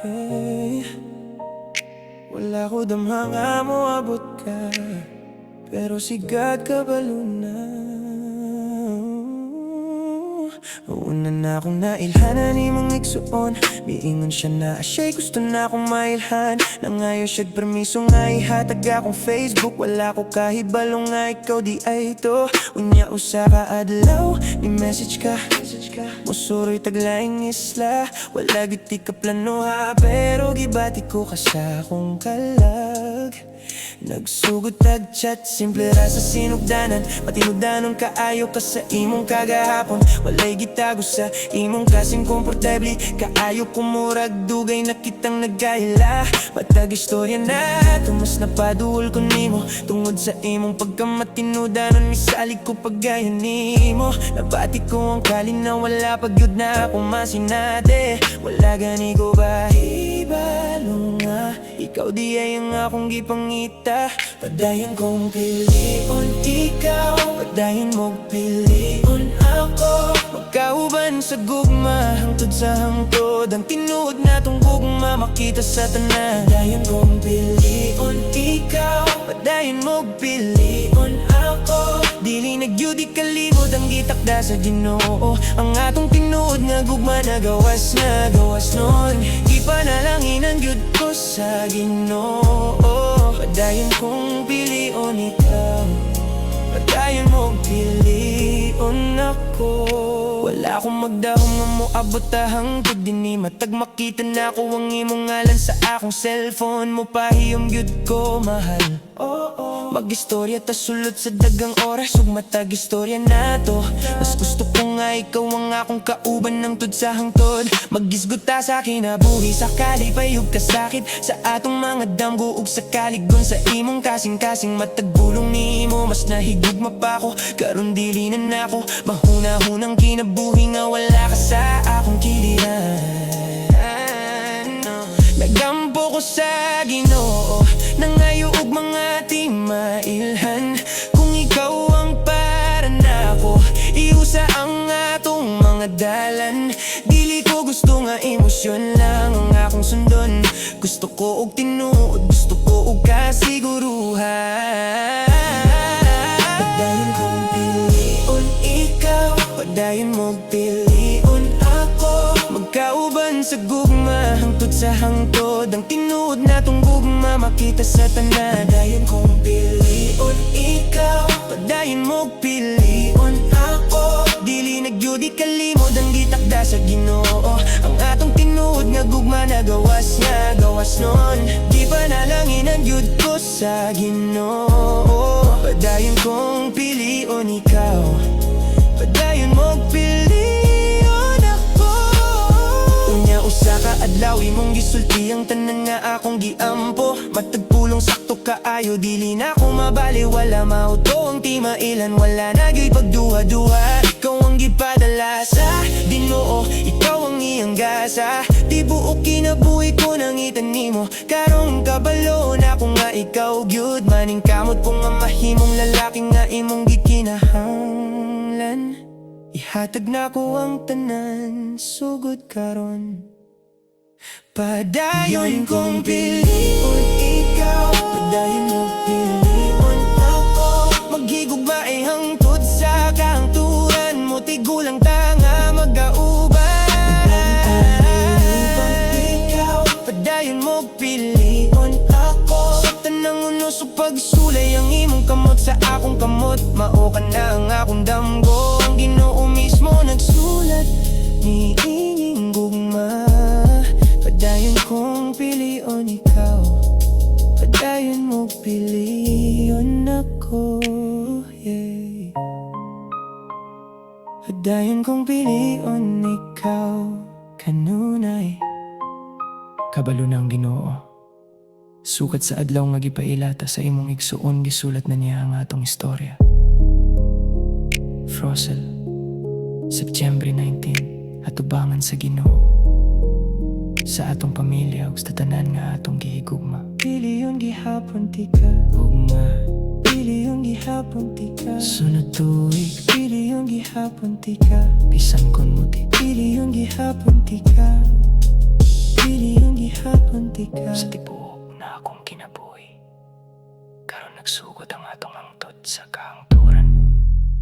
Hey, wala ko damha nga mo abot ka, pero si God kabalo na. Una na akong nailhanan ni mga igsuon, miingon siya na siya'y gusto na akong mailhan. Nangayo siya'y permiso nga ihatag akong Facebook. Wala ko kahibalo nga ikaw di ay ito. Unya usa ka adlaw, ni message ka musuroy taglaing isla. Wala giti ka plano ha, pero gibati ko ka sa akong kalag. Nagsugod tag chat, simple ra sa sinugdanan. Matinugdanon kaayo ka sa imong kagahapon. Walay gitago sa imong kasing komportable. Kaayo kumurag dugay na kitang nagkaila. Matag istorya na tumas napaduol ko nimo. Tungod sa imong pagkamatinudanon, misalig ko pagaya nimo. Nabati ko ang kalin na wala pagyud na akong masinate. Wala gani ko ba ibalo nga, ikaw di ay ang akong gipangita. Padayon kong pilion ikaw, padayon mo pilion ako. Magkauban sa gugma, hangtod sa hangtod. Ang tinuod na tong gugma, makita sa tanan. Padayon kong pilion ikaw, padayon mo pilion ako. Dili nagyudi kalimod ang gitakda sa Ginoo. Ang atong tinuod nga gugma na gawas nun. Ipanalangin ang gyud ko sa Ginoo. Padayon kong pilion ikaw, padayon mo pilion ako. Wala akong magdahong nga mo abot hangtod dini. Matag makita na ko ang imong ngalan sa akong cellphone mo. Pahiyom gyud ko mahal. Mag-istorya ta sulod sa dagang oras, ug matag istorya na to. Mas gusto ko nga ikaw ang akong kauban ng tud sa hangtod. Magisgot ta sa kinabuhi, sakali payog kasakit sa atong mga damgo ug sa kaligon sa imong kasing-kasing. Matagbulong nimo, mas nahigugma pa ko. Karon dili na nako mahuna-hunang kinabuhi nga wala ka sa akong kiliran. Nagampo ko sa Ginoo, nangayo ug mga di mailhan. Kung ikaw ang para nako, iusa ang atong mga dalan. Dili ko gusto nga emosyon lang ang akong sundon. Gusto ko og tinuod, gusto ko og kasiguruhan. Padayon kong pilion ikaw, padayon mo pilion ako. Magkauban sa gugma, hangtod sa hangtod. Ang tinuod na tong gugma, makita sa tanan. Padayon kong pilion ikaw, padayon mo pilion ako. Dili nagyudi kalimod ang gitakda sa Ginoo. Ang atong tinuod nga gugma na gawas nun. Di panalangin ang gyud ko sa Ginoo. Padayon kong pilion ikaw, padayon mo pilion ako. Unya usa ka adlaw imong gisulti ang tanan nga akong giampo. Matagpulong sakto kaayo, dili na ako mabali. Wala mauto ang timailan, wala na gyud pagduha-duha. Ikaw ang gipadala sa Ginoo, ikaw ang iyang gasa. Di buok kinabuhi ko nang itanimo. Karong kabalo na ako nga ikaw gyud. Maning kamot ko nga mahimong lalaki nga imong gikinahanglan. Ihatag na ko ang tanan, sugod karon. Padayon kong pilion ikaw, padayon mo pilion ako. Maghigugma ay hangtod sa kahangturan mo. Tigulang tanga mag-auban. Padayon mo pilion ako. Sa tanang unos o pagsulay ang imong kamot sa akong kamot. Mao ka na ang akong damgo. Ang Ginoo mismo nagsulat ni inging gugma. Padayon kong pilion ikaw, padayon mo pilion ako, yeah. Padayon kong pilion ikaw, kanunay kabalo ng Ginoo. Sukat sa adlaw nga gipailata sa imong igsuon, gisulat na niya ang atong istorya. Frosel, September 19, atubangan sa Ginoo. Sa atong pamilya ug sa tanan nga atong gihigugma. Piliyon gihapon tika ugma, piliyon gihapon tika sunod tuig. Piliyon gihapon tika bisan kon muti. Piliyon gihapon tika, piliyon gihapon romantika. Sa tibuok na akong kinabuhi, karon nagsugod ang atong hangtod sa kahangturan.